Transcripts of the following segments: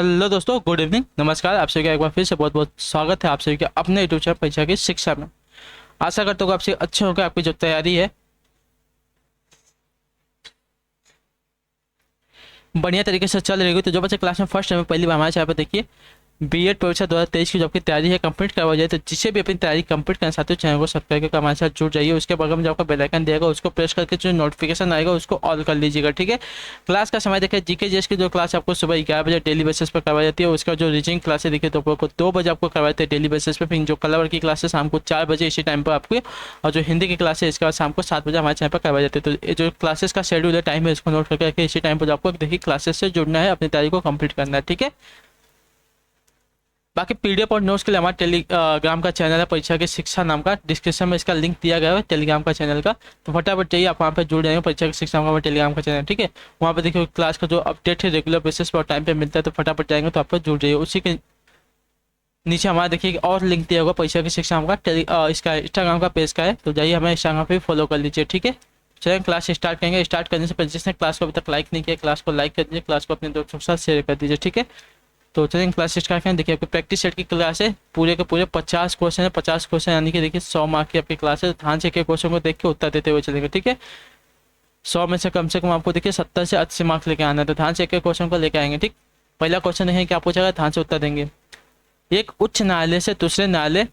Hello दोस्तों, good evening, नमस्कार। आप सभी का एक बार फिर से बहुत बहुत स्वागत है आप सभी के अपने यूट्यूब चैनल परीक्षा की शिक्षा में। आशा करता हूँ कि आप सभी अच्छे होकर आपकी जो तैयारी है बढ़िया तरीके से चल रही होगी। तो जो बच्चे क्लास में फर्स्ट टाइम पहली बार हमारे चैनल पर देखिए, बीएड परीक्षा 2023 की जो आपकी तैयारी है कंप्लीट करवा जाए, तो जिसे भी अपनी तैयारी कंप्लीट करना चाहते हो चैनल को सब्सक्राइब करके हमारे साथ जुड़ जाइए। उसके बगल में जो आपका बेल आइकन दिएगा उसको प्रेस करके जो नोटिफिकेशन आएगा उसको ऑल कर लीजिएगा, ठीक है। क्लास का समय देखिए, जीके जीएस की जो क्लास आपको सुबह 11 बजे डेली बेसिस पर करवाई जाती है। उसका जो रीजनिंग क्लासेस देखिए दोपहर को 2 बजे आपको करवाते हैं डेली बेसिस पर। फिर जो कलर की क्लासेस शाम को 4 बजे इसी टाइम पर आपको, और जो हिंदी की क्लास है इसके बाद शाम को 7 बजे हमारे चैनल पर करवाई जाती है। तो ये जो क्लासेस का शेड्यूल है, टाइम है, इसको नोट करके रखिए। इसी टाइम पर आपको देखिए क्लासेस से जुड़ना है, अपनी तैयारी को कंप्लीट करना है, ठीक है। बाकी पीडीएफ और नोट्स के लिए हमारा टेलीग्राम का चैनल है परीक्षा की शिक्षा नाम का, डिस्क्रिप्शन में इसका लिंक दिया गया है टेलीग्राम का चैनल का। तो फटाफट जाइए, आप वहाँ पे जुड़ जाएंगे। परीक्षा की शिक्षा नाम का टेलीग्राम का चैनल, ठीक है। वहाँ पे देखिए क्लास का जो अपडेट है रेगुलर बेसिस पर टाइम पे मिलता है, तो फटाफट जाएंगे तो आप लोग जुड़ जाइए। उसी के नीचे हमारा देखिए और लिंक दिया होगा परीक्षा की शिक्षा नाम का इसका इंस्टाग्राम का पेज का है, तो जाइए हमें इंस्टाग्राम पे फॉलो कर लीजिए, ठीक है। चलिए क्लास स्टार्ट करेंगे। स्टार्ट करने से पहले जिसने क्लास को अभी तक लाइक नहीं किया, क्लास को लाइक कर दीजिए, क्लास को अपने दोस्तों के साथ शेयर कर दीजिए, ठीक है। तो चलिए क्लास स्टार्ट करें। देखिए आपकी प्रैक्टिस सेट की क्लास है, पूरे के पूरे 50 क्वेश्चन है। 50 क्वेश्चन यानी कि देखिए 100 मार्क की आपकी क्लास है। ध्यान से एक क्वेश्चन को देख के उत्तर देते हुए चलेंगे, ठीक है। 100 में से कम आपको देखिए 70 से 80 मार्क्स लेके आना है, तो ध्यान से एक क्वेश्चन को लेके आएंगे, ठीक। पहला क्वेश्चन देखें क्या पूछा गया, ध्यान से उत्तर देंगे। एक उच्च न्यायालय से दूसरे न्यायालय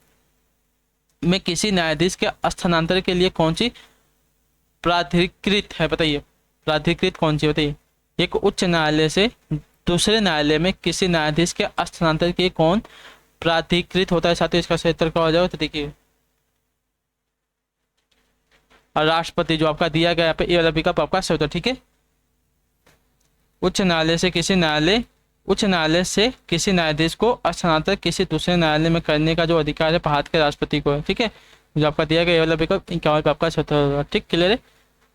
में किसी न्यायाधीश के स्थानांतरण के लिए कौन सी प्राधिकृत है, बताइए। प्राधिकृत कौन सी, बताइए। एक उच्च न्यायालय से दूसरे न्यायालय में किसी न्यायाधीश के स्थानांतरण के कौन प्राधिकृत होता है, साथियों इसका सही उत्तर क्या हो जाएगा, तो देखिए राष्ट्रपति जो आपका दिया गया यहाँ पे, ये वाला विकल्प आपका सही उत्तर, ठीक है। उच्च न्यायालय से किसी न्यायाधीश को स्थानांतरण किसी दूसरे न्यायालय में करने का जो अधिकार है भारत के राष्ट्रपति को है, ठीक है। जो आपका दिया गया ये वाला विकल्प 51 पे आपका सही उत्तर होगा, ठीक, क्लियर है।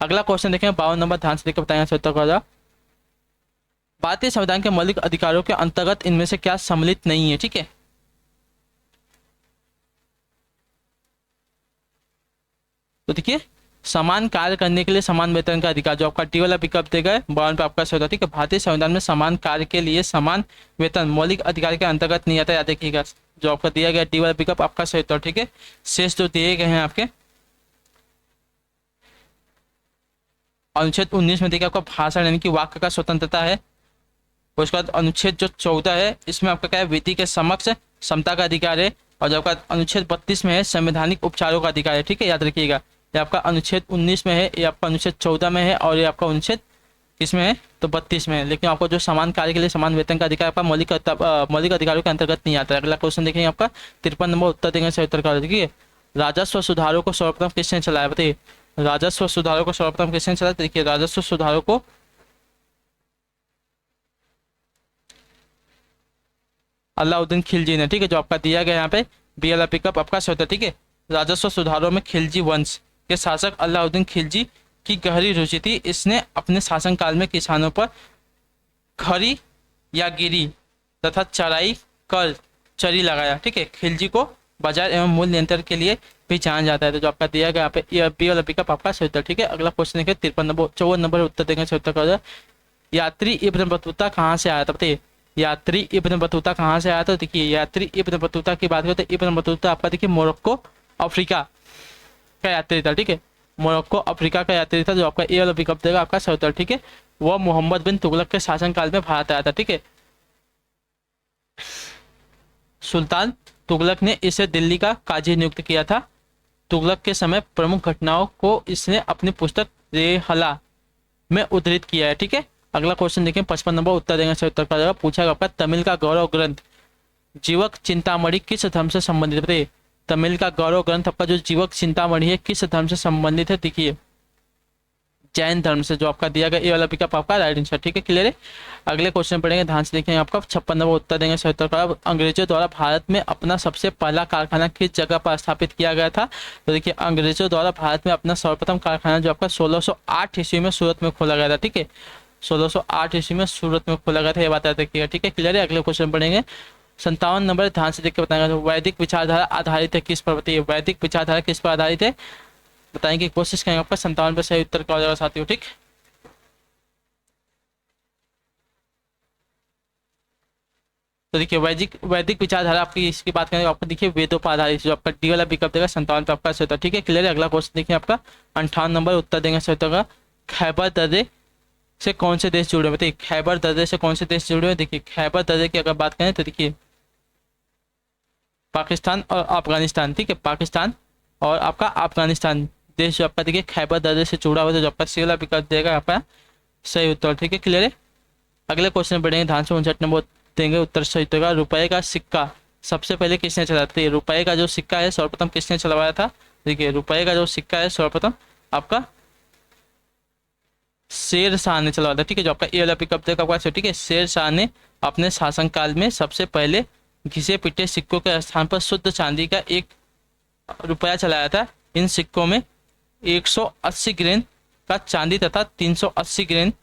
अगला क्वेश्चन देखें 52 नंबर, ध्यान से देखकर बताएंगे सही उत्तर क्या होगा। भारतीय संविधान के मौलिक अधिकारों के अंतर्गत इनमें से क्या सम्मिलित नहीं है, ठीक है। तो देखिए समान कार्य करने के लिए समान वेतन का अधिकार, जो आपका टी वाला पिकअप देगा 52 पे आपका सही होता है, ठीक है। भारतीय संविधान में समान कार्य के लिए समान वेतन मौलिक अधिकार के अंतर्गत नहीं आता, याद रखिएगा। जो आपका दिया गया टी वाला पिकअप आपका सही होता है, ठीक है। शेष जो दिए गए हैं आपके अनुच्छेद 19 में देखिए आपका भाषण यानी कि वाक्य का स्वतंत्रता है। उसके बाद अनुच्छेद जो 14 है इसमें आपका क्या है, विधि के समक्ष समता का अधिकार है। और जो आपका अनुच्छेद 32 में है संवैधानिक उपचारों का अधिकार है, ठीक है, याद रखिएगा। ये आपका अनुच्छेद 19 में है, ये आपका अनुच्छेद 14 में है, और ये आपका अनुच्छेद किसमें है, तो 32 में है। लेकिन आपको जो समान कार्य के लिए समान वेतन का अधिकार आपका मौलिक अधिकारों के अंतर्गत नहीं आता है। अगला क्वेश्चन देखेंगे आपका 53 नंबर, उत्तर देंगे सही उत्तर का, देखिए राजस्व सुधारों को सर्वप्रथम किसने चलाया, बताइए। राजस्व सुधारों को सर्वप्रथम किसने चलाया, देखिए राजस्व सुधारों को अलाउद्दीन खिलजी ने, ठीक है। जो आपका दिया गया यहाँ पे बी वाला पिकअप आपका सही होता है, ठीक है। राजस्व सुधारों में खिलजी वंश के शासक अलाउद्दीन खिलजी की गहरी रुचि थी। इसने अपने शासनकाल में किसानों पर खरी या गिरी तथा चराई कर चरी लगाया, ठीक है। खिलजी को बाजार एवं मूल्य नियंत्रण के लिए भी जाना जाता है। तो जो आपका दिया गया यहाँ पे ये बी वाला पिकअप आपका सही उत्तर, ठीक है। अगला क्वेश्चन देखिए 53 नंबर 54 नंबर उत्तर देंगे सही उत्तर का। यात्री इब्न बतूता कहाँ से आया था, बताइए। यात्री इब्न बतूता कहाँ से आया था, देखिए यात्री इब्न बतूता की बात करते हैं। इब्न बतूता आपका देखिए मोरक्को अफ्रीका का यात्री था, ठीक है। मोरक्को अफ्रीका का यात्री था। जो आपका ए वाला विकल्प देगा आपका सही उत्तर, ठीक है। वह मोहम्मद बिन तुगलक के शासनकाल में भारत आया था, ठीक है। सुल्तान तुगलक ने इसे दिल्ली का काजी नियुक्त किया था। तुगलक के समय प्रमुख घटनाओं को इसने अपनी पुस्तक रेहला में उद्धृत किया है, ठीक है। अगला क्वेश्चन देखें 55 नंबर, उत्तर देंगे सही उत्तर का। पूछा गया आपका तमिल का गौरव ग्रंथ जीवक चिंतामणि किस धर्म से संबंधित है। तमिल का गौरव ग्रंथ आपका जो जीवक चिंतामणि है किस धर्म से संबंधित है, देखिए जैन धर्म से। जो आपका दिया गया ये वाला पिकअप आपका राइट आंसर, ठीक है, क्लियर है। अगले क्वेश्चन पढ़ेंगे, ध्यान से देखेंगे आपका 56 नंबर, उत्तर देंगे सही उत्तर का। अंग्रेजों द्वारा भारत में अपना सबसे पहला कारखाना किस जगह पर स्थापित किया गया था, तो देखिए अंग्रेजों द्वारा भारत में अपना सर्वप्रथम कारखाना जो आपका 1608 ईस्वी में सूरत में खोला गया था, ठीक है। 1608 ईस्वी में सूरत में खोला गया था, ये बात याद रखिएगा, ठीक है, क्लियर है। अगले क्वेश्चन पढ़ेंगे 57 नंबर, ध्यान से देख के बताएंगे। वैदिक विचारधारा आधारित है किस पर, बताइए। वैदिक विचारधारा किस पर आधारित है, बताएंगे, कोशिश करेंगे आपका 57 पे सही उत्तर क्या हो जाएगा साथियों, ठीक। तो देखिए वैदिक वैदिक विचारधारा आपकी इसकी बात करें तो आपको देखिए वेदों पर आधारित जो आपका डी वाला विकल्प देगा 57 पे आपका सही उत्तर। ठीक है, क्लियर है। अगला क्वेश्चन देखिए आपका 58 नंबर उत्तर देंगे सही उत्तर का। खैबर दर्रे से कौन से देश जुड़े हुए, बताइए खैबर दर्रे से कौन से देश जुड़े हुए। देखिए खैबर दर्रे की अगर बात करें तो देखिए पाकिस्तान और अफगानिस्तान। ठीक है, पाकिस्तान और आपका अफगानिस्तान देश जो आपका देखिए खैबर दर्रे से जुड़ा हुआ है, जो आपका सी वाला विकल्प देगा आपका सही उत्तर। ठीक है, क्लियर है। अगले क्वेश्चन बढ़ेंगे ध्यान से। 59 नंबर देंगे उत्तर सही उत्तर का। रुपए का सिक्का सबसे पहले किसने चलाया था। रुपए का जो सिक्का है सर्वप्रथम किसने चलवाया था। देखिए रुपए का जो सिक्का है सर्वप्रथम आपका शेर शाह ने चलवाया था। ठीक है, जो आपका ए वाला पिकअप देगा आपका। ठीक है, शेर शाह ने अपने शासनकाल में सबसे पहले घिसे पिटे सिक्कों के स्थान पर शुद्ध चांदी का 1 रुपया चलाया था। इन सिक्कों में 180 ग्रेन का चांदी तथा 380 ग्रेन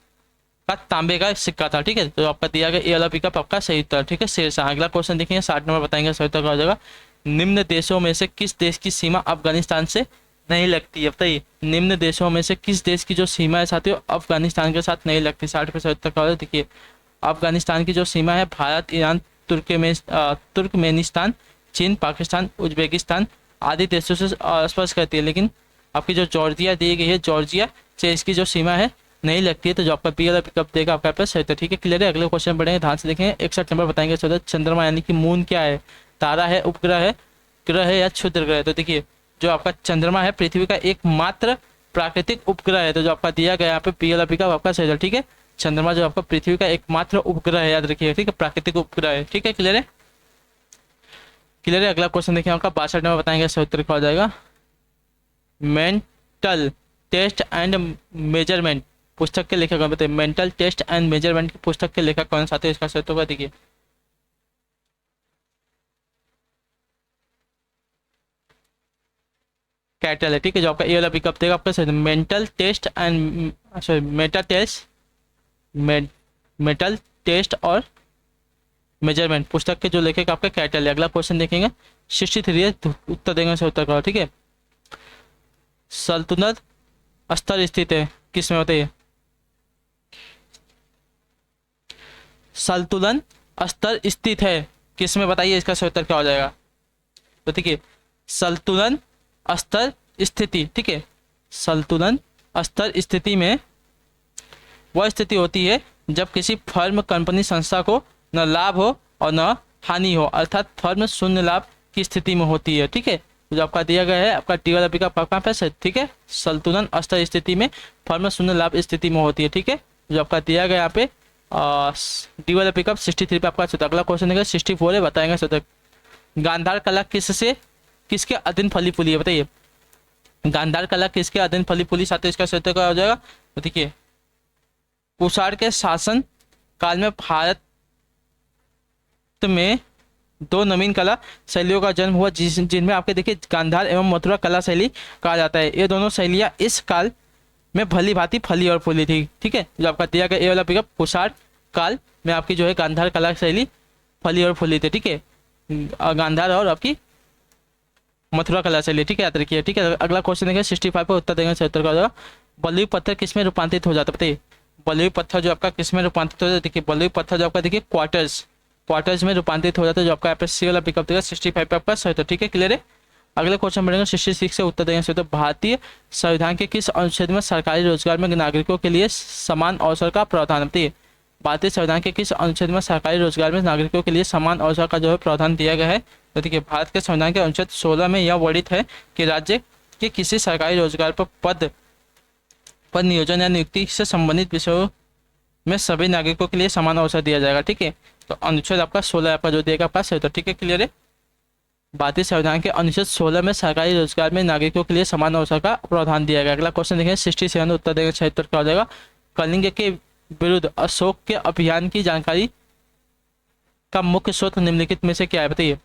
का तांबे का सिक्का था। ठीक है, तो आपका दिया गया ए वाला पिकअप आपका सही उत्तर। ठीक है, शेर शाह। अगला क्वेश्चन देखेंगे 60 नंबर बताएंगे सही उत्तर का हो जाएगा। निम्न देशों में से किस देश की सीमा अफगानिस्तान से नहीं लगती है। बताइए निम्न देशों में से किस देश की जो सीमा है साथियों अफगानिस्तान के साथ नहीं लगती। 60 पे सही उत्तर का हो जाएगा। देखिए अफगानिस्तान की जो सीमा है भारत, ईरान, तुर्कमेनिस्तान, चीन, पाकिस्तान, उज्बेकिस्तान आदि देशों से स्पर्श करती है। लेकिन आपकी जो जॉर्जिया दी गई है, जॉर्जिया से इसकी जो सीमा है नहीं लगती है। तो जो आपका बी वाला पिकअप देगा आपका पास सही। ठीक है, क्लियर है। अगले क्वेश्चन बढ़ेंगे ध्यान से देखें। 61 नंबर बताएंगे चंद्रमा यानी कि मून क्या है। तारा है, उपग्रह है, ग्रह है या क्षुद्र ग्रह है। तो देखिए जो आपका चंद्रमा है पृथ्वी का एकमात्र प्राकृतिक उपग्रह है। तो जो आपका दिया गया यहाँ पे पी वाला पिकअप आपका सही। ठीक है, चंद्रमा जो आपका पृथ्वी का एकमात्र उपग्रह है, याद रखिए। ठीक है, प्राकृतिक उपग्रह है। ठीक है, क्लियर है। क्लियर है। अगला क्वेश्चन देखिए आपका 62 नंबर बताएंगे सही उत्तर क्या हो जाएगा। मेंटल टेस्ट एंड मेजरमेंट पुस्तक के लेखक कौन। बताइए मेंटल टेस्ट एंड मेजरमेंट की पुस्तक के लेखक कौन साथी इसका सही उत्तर देखिए। कैटल है। ठीक है, जो आपका ए वाला पिकअप देगा आपका सही। Mental test and sorry metal test और मेजरमेंट पुस्तक के जो लेखक आपका कैटल है। अगला क्वेश्चन देखेंगे 63 है, उत्तर देंगे सही उत्तर का। ठीक है, सल्तनत स्तर स्थित है किस में। बताइए सल्तुलन स्तर स्थित है किस में, बताइए इसका सही उत्तर क्या हो जाएगा। तो देखिए सल्तुलन स्तर स्थिति। ठीक है, सल्तुलन स्तर स्थिति में वह स्थिति होती है जब किसी फर्म, कंपनी, संस्था को न लाभ हो और न हानि हो, अर्थात फर्म शून्य लाभ की स्थिति में होती है। ठीक है, जो आपका दिया गया है आपका टी वाला पिकअप आपका पास है। ठीक है, संतुलन स्तर स्थिति में फर्म शून्य लाभ स्थिति में होती है। ठीक है, जो आपका दिया गया यहाँ पे डी वाला पिकअप 63 पे आपका। अगला क्वेश्चन देखिए 64 है, बताएंगे सर गांधार कला किसके अधीन फली फूली है। बताइए गांधार कला किसके अधीन फली फूली साथ इसका सत्य क्या हो जाएगा। तो देखिए कुषाण के शासन काल में भारत में 2 नवीन कला शैलियों का जन्म हुआ जिनमें आपके देखिए गांधार एवं मथुरा कला शैली कहा जाता है। ये दोनों शैलियां इस काल में भली भांति फली और फूली थी। ठीक है, जो आपका दिया गया ए वाला पिकअप कुषाण काल में आपकी जो है गांधार कला शैली फली और फूली थी। ठीक है, गांधार और आपकी मथुरा कला शैली। ठीक है, याद रखिए। ठीक है, अगला क्वेश्चन देंगे 65 पर उत्तर देंगे 76 का हो जाएगा। बलुई पत्थर किसमें रूपांतरित हो जाता है। बताइए बलुई पत्थर जो आपका किसमें रूपांतरित हो जाता है। देखिए बलुई पत्थर जो आपका देखिए क्वार्टर्स में रूपांतरित हो जाता है। जो आपका यहाँ सी वाला पिकअप देगा 65 पे आपका सही। तो ठीक है, क्लियर है। अगले क्वेश्चन बढ़ेंगे 66 से उत्तर देंगे। तो भारतीय संविधान के किस अनुच्छेद में सरकारी रोजगार में नागरिकों के लिए समान अवसर का प्रावधान। बताइए भारतीय संविधान के किस अनुच्छेद में सरकारी रोजगार में नागरिकों के लिए समान अवसर का जो है प्रावधान दिया गया है। तो देखिए भारत के संविधान के अनुच्छेद 16 में यह वर्णित है कि राज्य के किसी सरकारी रोजगार पर पद नियोजन या नियुक्ति से संबंधित विषयों में सभी नागरिकों के लिए समान अवसर दिया जाएगा। ठीक है, तो अनुच्छेद आपका 16 आपका जो देगा पास है। तो ठीक है, क्लियर है। भारतीय संविधान के अनुच्छेद 16 में सरकारी रोजगार में नागरिकों के लिए समान अवसर का प्रावधान दिया गया। अगला क्वेश्चन देखेंगे 67 उत्तर देंगे 76 का हो जाएगा। कलिंग के विरुद्ध अशोक के अभियान की जानकारी का मुख्य स्रोत निम्नलिखित में से क्या है। बताइए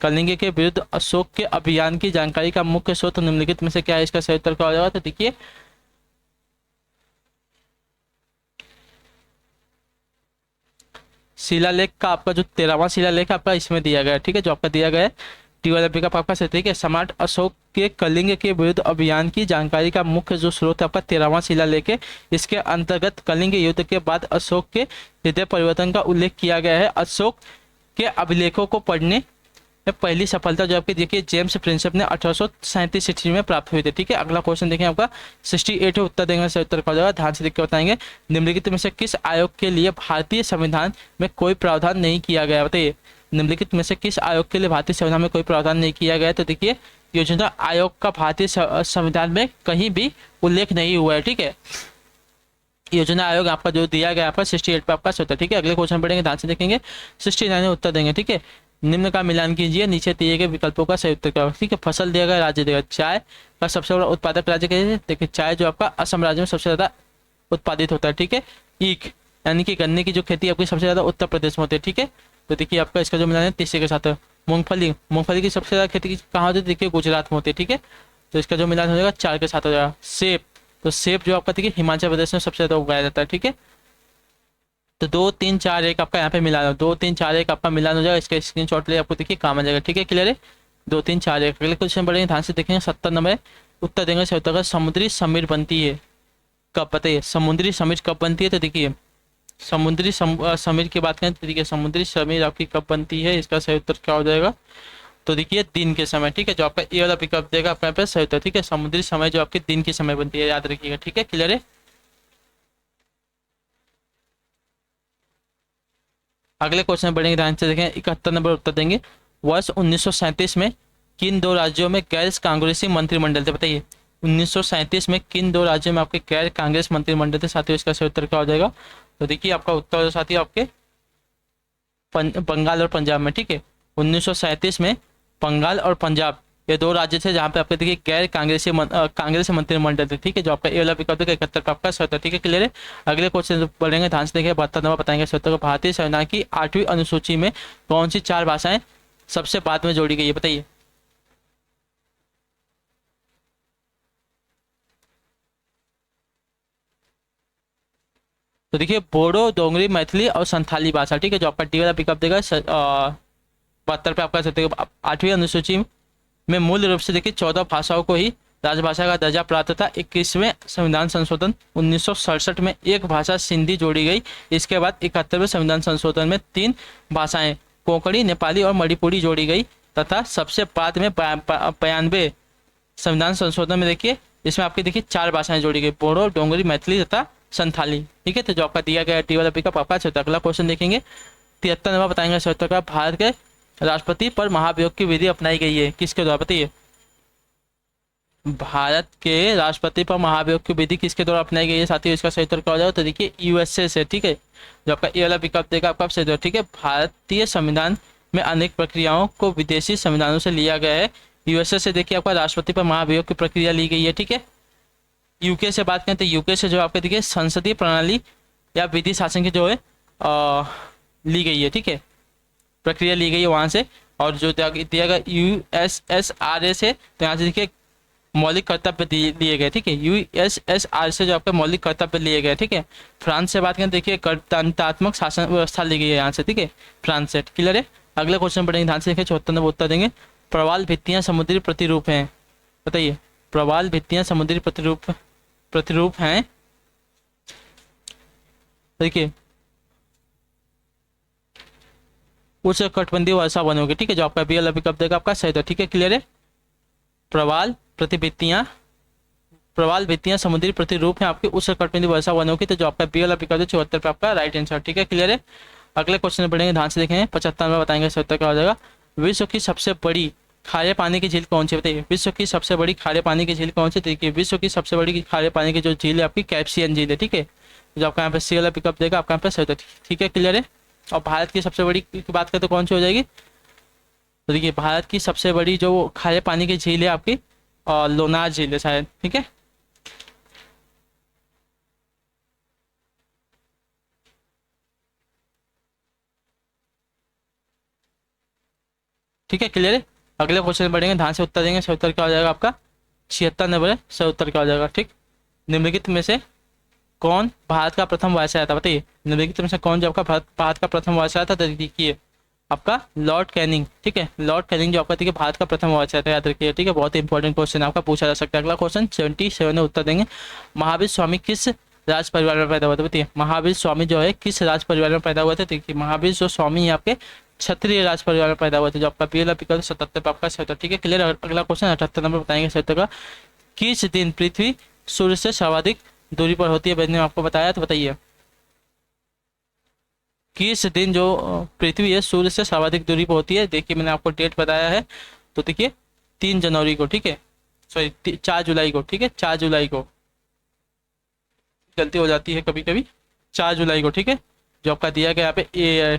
कलिंग के विरुद्ध अशोक के अभियान की जानकारी का मुख्य स्रोत निम्नलिखित में से क्या है, इसका सही उत्तर क्या हो जाएगा। तो देखिए शिलालेख का आपका जो 13वां शिलालेख आपका इसमें दिया गया है। ठीक है, जो आपका दिया गया है टी वाला पिकअप आपका सही। ठीक है, सम्राट अशोक के कलिंग के विरुद्ध अभियान की जानकारी का मुख्य जो स्रोत है आपका 13वां शिलालेख है। इसके अंतर्गत कलिंग युद्ध के बाद अशोक के हृदय परिवर्तन का उल्लेख किया गया है। अशोक के अभिलेखों को पढ़ने में पहली सफलता जो आपकी देखिए जेम्स प्रिंसेप ने 1837 ईस्वी में प्राप्त हुई थी। ठीक है, अगला क्वेश्चन देखें आपका 68 उत्तर देंगे, सही उत्तर का हो जाएगा। ध्यान से देख के बताएंगे, निम्नलिखित में से किस आयोग के लिए भारतीय संविधान में कोई प्रावधान नहीं किया गया, बताइए निम्नलिखित में से किस आयोग के लिए भारतीय संविधान में कोई प्रावधान नहीं किया गया। तो देखिए योजना आयोग का भारतीय संविधान में कहीं भी उल्लेख नहीं हुआ है। ठीक है, योजना आयोग आपका जो दिया गया आपका 68 पे आपका सही उत्तर। ठीक है, अगले क्वेश्चन पढ़ेंगे, ध्यान से देखेंगे, 69 उत्तर देंगे। ठीक है, निम्न का मिलान कीजिए, नीचे दिए गए विकल्पों का सही उत्तर क्या होगा। ठीक है, फसल दिया गया, राज्य देगा, चाय का सबसे बड़ा उत्पादक राज्य क्या, देखिए चाय जो आपका असम राज्य में सबसे ज्यादा उत्पादित होता है। ठीक है, ईख यानी कि गन्ने की जो खेती आपकी सबसे ज्यादा उत्तर प्रदेश में होती है। ठीक है, तो देखिए आपका इसका जो मिलान है तीसरे के साथ। मूंगफली की सबसे ज्यादा खेती कहाँ होती है, देखिए गुजरात में होती है। ठीक है, तो इसका जो मिलान हो जाएगा 4 के साथ हो जाएगा। सेब, तो सेब जो आपका देखिए हिमाचल प्रदेश में सबसे ज्यादा उगाया जाता है। ठीक है, तो 2 3 4 1 आपका यहाँ पे मिलान हो, 2 3 4 1 आपका मिलान हो जाएगा। इसका स्क्रीनशॉट ले आपको देखिए काम आ जाएगा। ठीक है, क्लियर है, 2 3 4 1। अगले क्वेश्चन बढ़ेंगे, ध्यान से देखेंगे, 70 नंबर उत्तर देंगे सही उत्तर का। समुद्री समीर बनती है कब, बताइए समुद्री समीर कब बनती है। तो देखिए समुद्री समीर की बात करें तो देखिए समुद्री समीर आपकी कब बनती है, इसका सही उत्तर क्या हो जाएगा। तो देखिए दिन के समय। ठीक है, जो आपका ए वाला पिकअप देगा आपका यहाँ पे सही उत्तर। ठीक है, समुद्री समय जो आपके दिन के समय बनती है, याद रखिएगा। ठीक है, क्लियर है। अगले क्वेश्चन बढ़ेंगे, ध्यान से देखें, 71 नंबर उत्तर देंगे। वर्ष 1937 में किन दो राज्यों में गैर कांग्रेसी मंत्रिमंडल थे, बताइए 1937 में किन दो राज्यों में आपके गैर कांग्रेस मंत्रिमंडल थे साथियों, इसका सही उत्तर क्या हो जाएगा। तो देखिए आपका उत्तर साथियों आपके बंगाल और पंजाब में। ठीक है, 1937 में बंगाल और पंजाब ये दो राज्य थे जहाँ पे आपके देखिए गैर कांग्रेसी कांग्रेस मंत्रिमंडल थे। ठीक है, जो आपका ए वाला विकल्प है 71 पे आपका सही उत्तर। ठीक है, क्लियर है। अगले क्वेश्चन बढ़ेंगे, ध्यान से देखिए, 72 नंबर बताएंगे सही उत्तर। भारतीय संविधान की 8वीं अनुसूची में कौन सी 4 भाषाएं सबसे बाद में जोड़ी गई है, बताइए। तो देखिए बोडो, डोंगरी, मैथिली और संथाली भाषा। ठीक है, जो आपका डी वाला पिकअप देगा 72 पे आपका 8वीं अनुसूची में मूल रूप से देखिए 14 भाषाओं को ही राजभाषा का दर्जा प्राप्त था। 21वें संविधान संशोधन 1967 में एक भाषा सिंधी जोड़ी गई। इसके बाद 71वें संविधान संशोधन में 3 भाषाएं कोंकणी, नेपाली और मणिपुरी जोड़ी गई तथा सबसे बाद में 92 संविधान संशोधन में देखिए इसमें आपकी देखिए 4 भाषाएं जोड़ी गई, बोडो, डोंगरी, मैथिली तथा संथाली। ठीक है, तो जो आपका दिया गया टी वाला पिकअप आपका अच्छा। अगला क्वेश्चन देखेंगे, 73 नंबर बताएंगे सही उत्तर का। भारत के राष्ट्रपति पर महाभियोग की विधि अपनाई गई है, किसके द्वारा, बताइए भारत के राष्ट्रपति पर महाभियोग की विधि किसके द्वारा अपनाई गई है साथियों, इसका सही उत्तर क्या हो जाएगा। तो देखिए यूएसए से। ठीक है, जो आपका ए वाला विकल्प देगा आपका सही उत्तर। ठीक है, भारतीय संविधान में अनेक प्रक्रियाओं को विदेशी संविधानों से लिया गया है। यूएसए से देखिए आपका राष्ट्रपति पर महाभियोग की प्रक्रिया ली गई है। ठीक है, यूके से बात करें तो यूके से जो आपके देखिए संसदीय प्रणाली या विधि शासन की जो है ली गई है। ठीक है, प्रक्रिया ली गई है वहां से। और जो दिया गया यूएसएसआर से, तो यहाँ से देखिए मौलिक कर्तव्य लिए गए। ठीक है, यूएसएसआर से जो आपके मौलिक कर्तव्य लिए गए। ठीक है, फ्रांस से बात करें देखिए गणतंत्रात्मक शासन व्यवस्था ली गई है यहाँ से। ठीक है, फ्रांस से। क्लियर है। अगले क्वेश्चन पढ़ेंगे, ध्यान से देखिए, 74 नंबर उत्तर देंगे। प्रवाल भित्तियां समुद्री प्रतिरूप हैं, बताइए प्रवाल भित्तियां समुद्री प्रतिरूप हैं। देखिए उस कटबंधीय वर्षा बनोगे। ठीक है, जो आपका बी वाला विकल्प देगा आपका सही। ठीक है, क्लियर है। प्रवाल भित्तियां समुद्री प्रतिरूप है आपके उस कटबंधीय वर्षा वनों की, तो जो आपका बी वाला विकल्प है 74 पे आपका राइट आंसर। ठीक है, क्लियर है। अगले क्वेश्चन बढ़ेंगे, ध्यान से देखेंगे, 75 में बताएंगे सही उत्तर क्या हो जाएगा। विश्व की सबसे बड़ी खारे पानी की झील कौन सी, बताइए विश्व की सबसे बड़ी खारे पानी की झील कौन सी। देखिए विश्व की सबसे बड़ी खारे पानी की जो झील है आपकी कैप्सियन झील है। ठीक है, जो आपका यहाँ पे सी वाला पिकअप देगा आपका यहाँ पे सही उत्तर। ठीक है, क्लियर है। और भारत की सबसे बड़ी की बात करें तो कौन सी हो जाएगी, तो देखिए भारत की सबसे बड़ी जो खारे पानी की झील है आपकी लोनार झील है शायद। ठीक है, ठीक है, क्लियर है। अगले क्वेश्चन बढ़ेंगे, ध्यान से उत्तर देंगे। सही उत्तर क्या हो जाएगा आपका 76 नंबर है, सही उत्तर क्या हो जाएगा। ठीक, निम्नलिखित में से कौन भारत का प्रथम वायसराय था, बताइए निम्नलिखित में से कौन जो आपका भारत का प्रथम वायसराय था। तो देखिए आपका लॉर्ड कैनिंग। ठीक है, लॉर्ड कैनिंग जो आपका देखिए भारत का प्रथम वायसराय था, याद रखिए। ठीक है, बहुत ही इंपॉर्टेंट क्वेश्चन आपका पूछा जा सकता है। अगला क्वेश्चन 77 में उत्तर देंगे। महावीर स्वामी किस राज परिवार में पैदा हुए थे? बताइए महावीर स्वामी जो है किस राज परिवार में पैदा हुए थे? देखिए महावीर जो स्वामी है आपके क्षत्रिय राज परिवार में पैदा हुए थे। जो आपका पी वाला विकल्प 77 पे आपका सही उत्तर। ठीक है क्लियर। अगला क्वेश्चन 78 नंबर बताएंगे सही उत्तर का। किस दिन पृथ्वी सूर्य से सर्वाधिक दूरी पर होती है? मैंने आपको बताया, तो बताइए किस दिन जो पृथ्वी है सूर्य से सर्वाधिक दूरी पर होती है? देखिए मैंने आपको डेट बताया है, तो देखिए 3 जनवरी को। ठीक है सॉरी 4 जुलाई को। ठीक है 4 जुलाई को, गलती हो जाती है कभी कभी, 4 जुलाई को। ठीक है जो आपका दिया गया यहाँ पे ए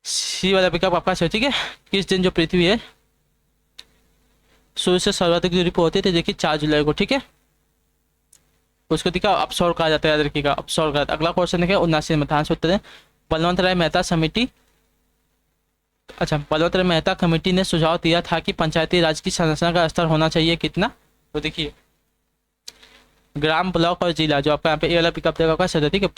सी वाला विकल्प आपका सही। ठीक है किस दिन जो पृथ्वी है सूर्य से सर्वाधिक दूरी पर होती है? तो देखिए 4 जुलाई को। ठीक है उसको देखा अपसौर कहा जाता है, याद रखिएगा अपसौर कहा। अगला क्वेश्चन देखिए 79 में ध्यान से उत्तर है। बलवंत राय मेहता समिति, अच्छा बलवंत राय मेहता कमेटी ने सुझाव दिया था कि पंचायती राज की संरचना का स्तर होना चाहिए कितना? तो देखिए ग्राम, ब्लॉक और जिला। जो आपका यहाँ पे ए वाला पिकअप देगा आपका सही। ठीक है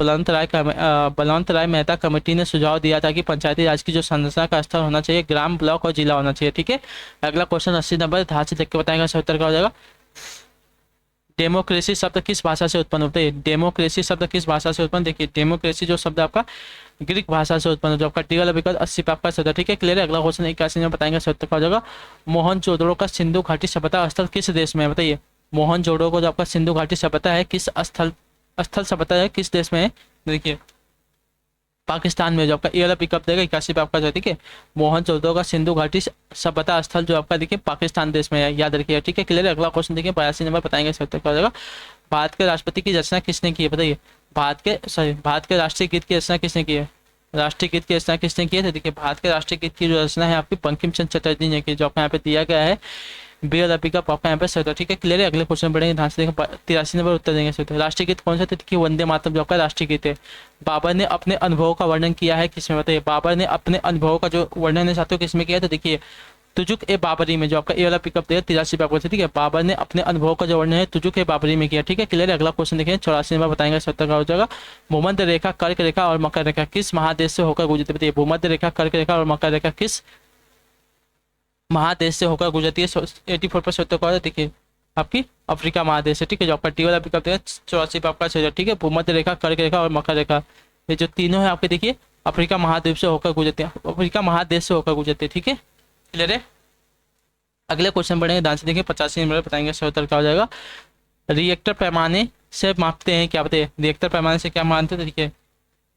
बलवंत राय मेहता कमेटी ने सुझाव दिया था कि पंचायती राज की जो संरचना का स्तर होना चाहिए ग्राम, ब्लॉक और जिला होना चाहिए। ठीक है अगला क्वेश्चन 80 नंबर ध्यान से देख के बताएंगे सही उत्तर का हो जाएगा। डेमोक्रेसी शब्द किस भाषा से उत्पन्न होता है? डेमोक्रेसी शब्द किस भाषा से उत्पन्न? देखिए डेमोक्रेसी जो शब्द आपका ग्रीक भाषा से उत्पन्न, जो आपका डी वाला विकल्प 80 पे आपका सही। ठीक है क्लियर है। अगला क्वेश्चन 81 में बताएंगे सही उत्तर का हो जाएगा। मोहनजोदड़ो का सिंधु घाटी सभ्यता स्थल किस देश में है? बताइए मोहनजोदड़ो को जो आपका सिंधु घाटी सभ्यता है किस स्थल सभ्यता है किस देश में है? देखिए पाकिस्तान में। जो आपका ए वाला पिकअप देगा 81 पे आपका। ठीक है मोहनजोदड़ो का सिंधु घाटी सभ्यता स्थल जो आपका देखिए पाकिस्तान देश में है, याद रखिए। ठीक है क्लियर है। अगला क्वेश्चन देखिए 82 नंबर बताएंगे सही उत्तर का हो जाएगा। भारत के राष्ट्रपति की रचना किसने की है? बताइए भारत के राष्ट्रीय गीत की रचना किसने की है? राष्ट्रीय गीत की रचना किसने की है? तो देखिए भारत के राष्ट्रीय गीत की जो रचना है आपकी बंकिम चंद्र चटर्जी ने की। जो आपका यहाँ पे दिया गया है बी और का आपका यहाँ पे सही। ठीक है क्लियर है। अगले क्वेश्चन बढ़ेंगे ध्यान से देखें 83 नंबर उत्तर देंगे सही। राष्ट्रीय गीत कौन सा? तो देखिए वंदे मातरम जो आपका राष्ट्रीय गीत है। बाबर ने अपने अनुभवों का वर्णन किया है किसमें? बताइए बाबर ने अपने अनुभवों का जो वर्णन है साथियों किसमें किया है? तो देखिए तुजुक ए बाबरी में। जो आपका ए वाला पिकअप देगा 83 पे आपको। ठीक है बाबर ने अपने अनुभव का जो वर्णन है तुजुक ए बाबरी में किया। ठीक है क्लियर है। अगला क्वेश्चन देखें 84 नंबर बताएंगे 70 का हो जाएगा। भूमध्य रेखा, कर्क रेखा और मकर रेखा किस महादेश से होकर गुजरती है? बताइए भूमध्य रेखा, कर्क रेखा और मकर रेखा किस महादेश से होकर गुजरती है? 84% का देखिए आपकी अफ्रीका महादेश है। ठीक है जो आपका टी वाला पिकअप देगा 84 पे आपका सही। ठीक है भूमध्य रेखा, कर्क रेखा और मकर रेखा ये जो तीनों है आपके देखिए अफ्रीका महाद्वीप से होकर गुजरते हैं, अफ्रीका महादेश से होकर गुजरते हैं। ठीक है क्लियर है। अगले क्वेश्चन बढ़ेंगे ध्यान से देखिए 85 नंबर बताएंगे सही उत्तर क्या हो जाएगा। रिएक्टर पैमाने से मापते हैं क्या? बताइए रिएक्टर पैमाने से क्या मानते हैं? देखिए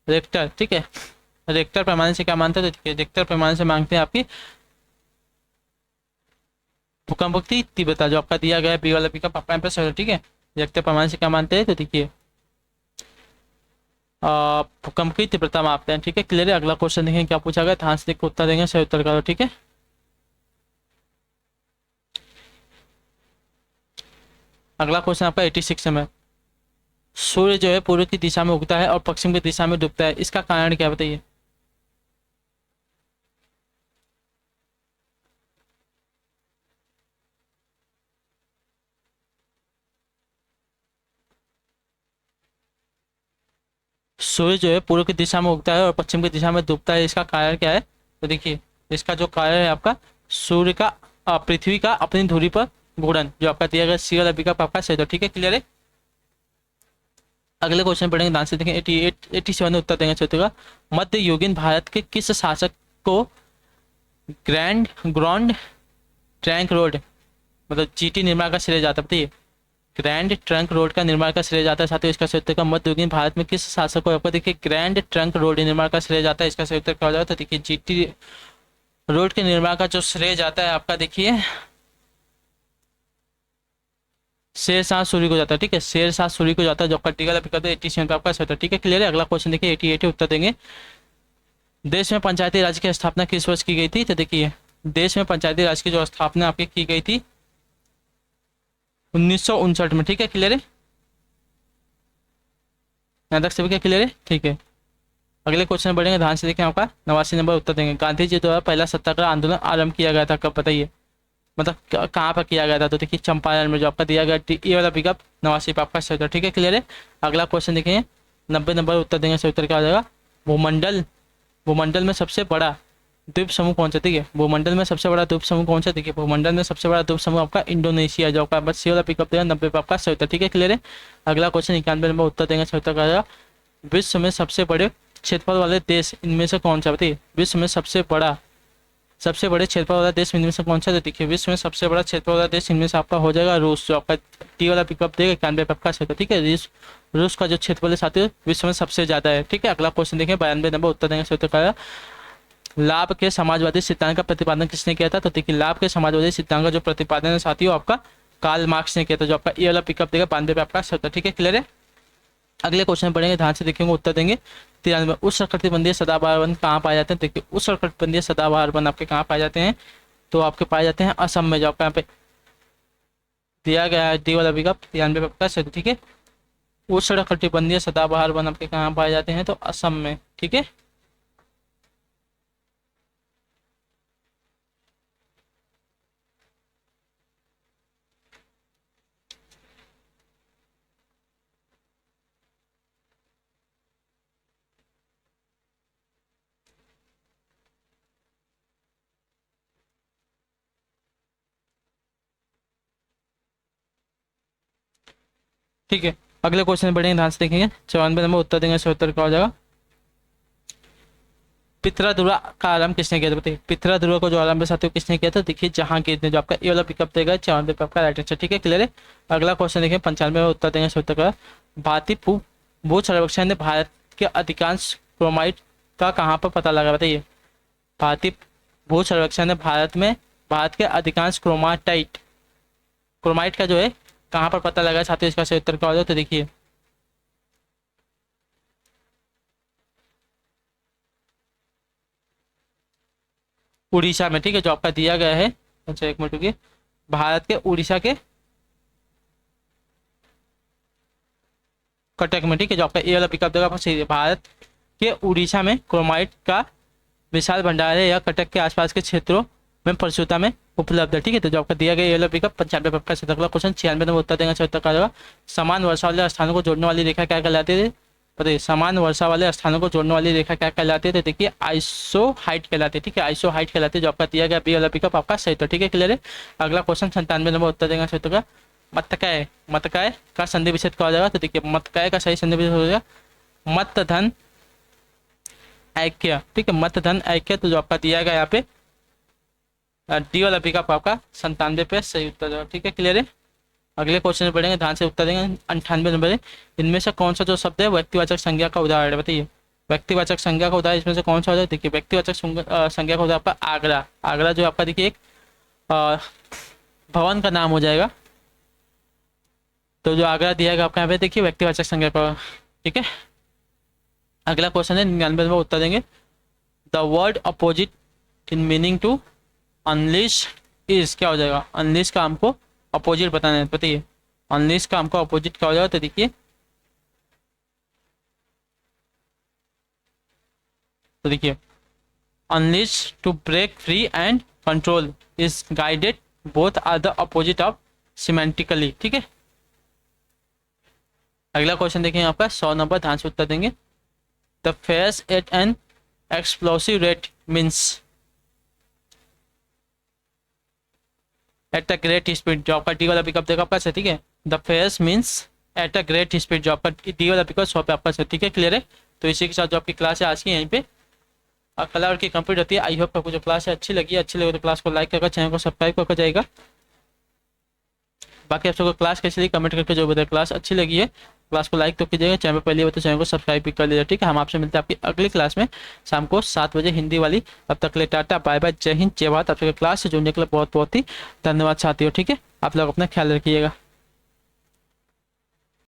रिएक्टर। ठीक है रिएक्टर पैमाने से क्या मानते हैं? देखिए रिएक्टर पैमाने से मांगते हैं आपकी भूकंप की तीव्रता। जो आपका दिया गया है बी वाला पिकअप आपका यहाँ पे सही। ठीक है रिएक्टर पैमाने से क्या मानते हैं? तो देखिए भूकंप की तीव्रता मापते हैं। ठीक है क्लियर है। अगला क्वेश्चन देखें क्या पूछा गया, ध्यान से देख उत्तर देंगे सही उत्तर का। ठीक है अगला क्वेश्चन आपका 86 में सूर्य जो है पूर्व की दिशा में उगता है और पश्चिम की दिशा में डूबता है, इसका कारण क्या? बताइए सूर्य जो है पूर्व की दिशा में उगता है और पश्चिम की दिशा में डूबता है, इसका कारण क्या है? तो देखिए इसका जो कारण है आपका सूर्य का पृथ्वी का अपनी धुरी पर घूर्णन। जो आपका दिया गया सी वाला विकल्प आपका सही। तो ठीक है क्लियर है। अगले क्वेश्चन पढ़ेंगे ध्यान से देखें 87 में उत्तर देंगे सही। मध्य युगीन भारत के किस शासक को ग्रैंड ट्रंक रोड मतलब जीटी निर्माण का श्रेय जाता है? बताइए ग्रैंड ट्रंक रोड का निर्माण का श्रेय जाता है साथियों। इसका सही उत्तर का मध्य युगीन भारत में किस शासक को आपको देखिए ग्रैंड ट्रंक रोड निर्माण का श्रेय जाता है, इसका सही उत्तर क्या हो जाएगा? तो देखिए जीटी रोड के निर्माण का जो श्रेय जाता है आपका देखिए शेरशाह सूरी को जाता है। ठीक है शेरशाह सूरी को जाता है। जो आपका टीका करते हैं 87 पे आपका सही उत्तर। ठीक है क्लियर है। अगला क्वेश्चन देखिए 88 उत्तर देंगे। देश में पंचायती राज की स्थापना किस वर्ष की गई थी? तो देखिए देश में पंचायती राज की जो स्थापना आपकी की गई थी 1959 में। ठीक है क्लियर है। यहाँ तक सभी क्या क्लियर है? ठीक है अगले क्वेश्चन बढ़ेंगे ध्यान से देखें आपका 89 नंबर उत्तर देंगे। गांधी जी द्वारा पहला सत्याग्रह आंदोलन आरंभ किया गया था कब? बताइए मतलब कहाँ पर किया गया था? तो देखिए चंपारण में। जो आपका दिया गया ये वाला पिकअप 89 पे आपका सही उत्तर। ठीक है क्लियर है। अगला क्वेश्चन देखेंगे 90 नंबर उत्तर देंगे सही उत्तर क्या हो जाएगा। भूमंडल में सबसे बड़ा द्वीप समूह कौन सा, ठीक है। भूमंडल में सबसे बड़ा द्वीप समूह कौन सा, देखिए भूमंडल में सबसे बड़ा द्वीप समूह आपका इंडोनेशिया, जो आपका बस सी वाला पिकअप देगा 90 पे आपका सही उत्तर, ठीक है क्लियर है। अगला क्वेश्चन 91 नंबर उत्तर देंगे सही उत्तर का। विश्व में सबसे बड़े क्षेत्रफल वाले देश इनमें से कौन सा, बताइए विश्व में सबसे बड़े क्षेत्रफल वाला देश इनमें से कौन सा, देखिए विश्व में सबसे बड़ा क्षेत्रफल वाला देश इनमें से आपका हो जाएगा रूस, जो आपका टी वाला पिकअप देगा 91 पे आपका सही उत्तर, ठीक है। रूस का जो क्षेत्रफल है साथियों विश्व में सबसे ज्यादा है, ठीक है। अगला क्वेश्चन देखें 92 नंबर उत्तर देंगे सही उत्तर का। लाभ के समाजवादी सिद्धांत का प्रतिपादन किसने किया था, तो देखिए लाभ के समाजवादी सिद्धांत का जो प्रतिपादन है साथियों आपका कार्ल मार्क्स ने किया था, जो आपका ये वाला पिकअप देगा 92 पे आपका सही उत्तर, ठीक है क्लियर है। अगले क्वेश्चन में पढ़ेंगे, ध्यान से देखेंगे, उत्तर देंगे 93। उष्णकटिबंधीय सदाबहार वन कहाँ पाए जाते हैं, देखिए उष्णकटिबंधीय सदाबहार वन आपके कहाँ पाए जाते हैं, तो आपके पाए जाते हैं असम में, जो आपका यहाँ पे दिया गया है डी वाला विकल्प 93 पे आपका सही, ठीक है। उष्णकटिबंधीय सदाबहार वन आपके कहाँ पाए जाते हैं, तो असम में, ठीक है। ठीक है, अगले क्वेश्चन में बढ़ेंगे, ध्यान से देखेंगे 94 नंबर उत्तर देंगे सही उत्तर क्या हो जाएगा। पिथरा ध्रुव का आरंभ किसने किया था, बताइए पिथरा ध्रुव को जो आरंभ है साथियों किसने किया था, देखिए जहांगीर ने, जो आपका ये वाला पिकअप देगा 94 पे आपका राइट आंसर, ठीक है क्लियर है। अगला क्वेश्चन देखिए 95 में उत्तर देंगे सही उत्तर का। भारतीय भू सर्वेक्षण ने भारत के अधिकांश क्रोमाइट का कहाँ पर पता लगा, बताइए भारतीय भू सर्वेक्षण ने भारत के अधिकांश क्रोमाइट का जो है कहाँ पर पता लगा साथियों, इसका सही उत्तर क्या हो जाए, तो देखिए उड़ीसा में, ठीक है, जो आपका दिया गया है। अच्छा एक मिनट रुकिए, भारत के उड़ीसा के कटक में, ठीक है, जो आपका ये वाला पिकअप देगा आपको सही है। भारत के उड़ीसा में क्रोमाइट का विशाल भंडार है, या कटक के आसपास के क्षेत्रों में प्रचुरता में उपलब्ध है, ठीक है। तो जो आपका दिया गया ये वाला पिकअप 95 पे आपका सही। अगला क्वेश्चन 96 में उत्तर देंगे सही उत्तर का। समान वर्षा वाले स्थानों को जोड़ने वाली रेखा क्या कहलाती है, बताइए समान वर्षा वाले स्थानों को जोड़ने वाली रेखा क्या कहलाती है, तो देखिए आइसो हाइट कहलाती है, ठीक है आइसो हाइट कहलाती है, जो आपका दिया गया बी वाला पिकअप आपका सही तो, ठीक है क्लियर है। अगला क्वेश्चन 97 नंबर उत्तर देंगे सही उत्तर का। मतकाय का संधि विच्छेद क्या हो जाएगा, तो देखिए मतकाय का सही संधि विच्छेद हो जाएगा मत धन ऐक्य, ठीक है मत धन ऐक्य, तो जो आपका दिया गया यहाँ पे डी वाला पिकअप आपका 97 पे सही उत्तर, ठीक है क्लियर है। अगले क्वेश्चन में पढ़ेंगे, ध्यान से उत्तर देंगे 98 नंबर। इनमें से कौन सा जो शब्द है व्यक्तिवाचक संज्ञा का उदाहरण है, बताइए व्यक्तिवाचक संज्ञा का उदाहरण इसमें से कौन सा हो जाए, देखिए व्यक्तिवाचक संज्ञा का उदाहरण आपका आगरा। आगरा जो आपका देखिए एक भवन का नाम हो जाएगा, तो जो आगरा दिया गया आपका यहाँ पे देखिए व्यक्तिवाचक संज्ञा का, ठीक है। अगला क्वेश्चन है 99 में उत्तर देंगे। The word opposite in meaning to unleash is क्या हो जाएगा, अनलिश का हमको अपोजिट बताना है, बताइए अनलिश का हमको अपोजिट क्या हो जाएगा, तो देखिए unleash to break free and control is guided both are the opposite of semantically, ठीक है। अगला क्वेश्चन देखेंगे आपका 100 नंबर, ध्यान से उत्तर देंगे। The fares at an explosive rate means at a great speed, जो आपका डी वाला पिकअप देगा आपका सही, ठीक है। The fares means at a great speed, जो आपका डी वाला पिकअप 100 पे आपका सही, ठीक है क्लियर है। तो इसी के साथ जो आपकी क्लास है आज की यहीं पे कलर की कंप्लीट होती है। आई होप आपको जो क्लास है अच्छी लगी तो क्लास को लाइक करके चैनल को सब्सक्राइब करके जाएगा। बाकी आप सबको क्लास कैसी लगी कमेंट करके जो बताए, क्लास अच्छी लगी है क्लास को लाइक तो कीजिएगा, चैनल पर पहले तो चैनल को सब्सक्राइब भी कर लीजिएगा, ठीक है। हम आपसे मिलते हैं आपकी अगली क्लास में शाम को 7 बजे हिंदी वाली। तब तक ले टाटा बाय बाय, जय हिंद जय भारत। आप सबके क्लास से जुड़ने के लिए बहुत बहुत ही धन्यवाद साथियों, ठीक है। आप लोग अपना ख्याल रखिएगा।